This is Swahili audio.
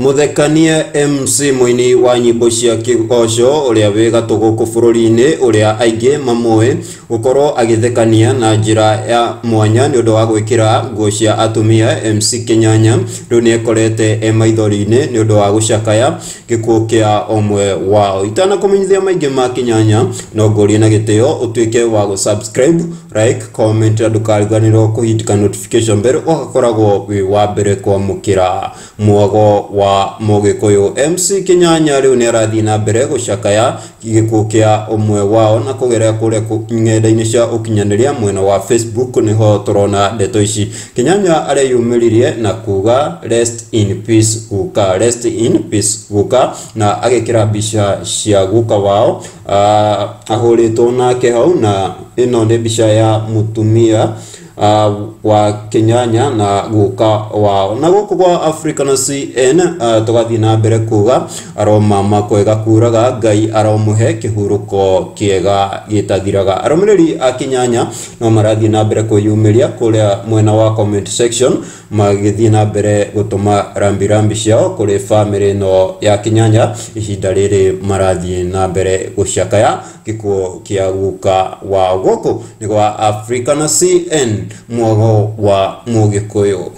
Muthekania MC Muini wa nyimbo cia kigoco uria wega tuguku bururi-ini uria aingi mamoe gukorwo agithekania na njira ya mwanya ni undu wa gwikira nguo cia atumia. MC Kinyanya riu ni ekorete maithori-ini ni undu wa gucakaya gikuo kia omwe wao. Itana kumenyithia maingi ma Kinyanya no ngorie na gitio utuike wa go subscribe, like, comment na ndukariganirwo kuhitika notification bell ugakoragwo wi wa mbere kwamukira mwogo wa Mugikuyu. MC Kinyanya riu ni arathi na mbere gucakaya gikuo kia omwe wao na kugerea kuria ng'enda-ini cia ukinyaniria mwena wa Facebook niho turona ndeto ici. Kinyanya areyumiririe na kuga rest in peace guka, rest in peace guka, na agekira mbica cia guka wao ahuritwo nake hau, na ino ni mbica ya mutumia wa Kinyanya na guka wao. Na guku kwa Africa na CN tugathi na mbere kuga aroma makwega kuraga Ngai aromuhe kihuruko kiega gitathiraga. Aromiriri a Kinyanya no marathi na mbere kuyumiria kuria mwena wa comment section, magithi na mbere gutuma rambirambi ciao kuri family no ya Kinyanya ihinda riri marathi na mbere gucakaya gikuo kia guka wa guku ni kwa Africa na CN mwogo wa Mugikuyu.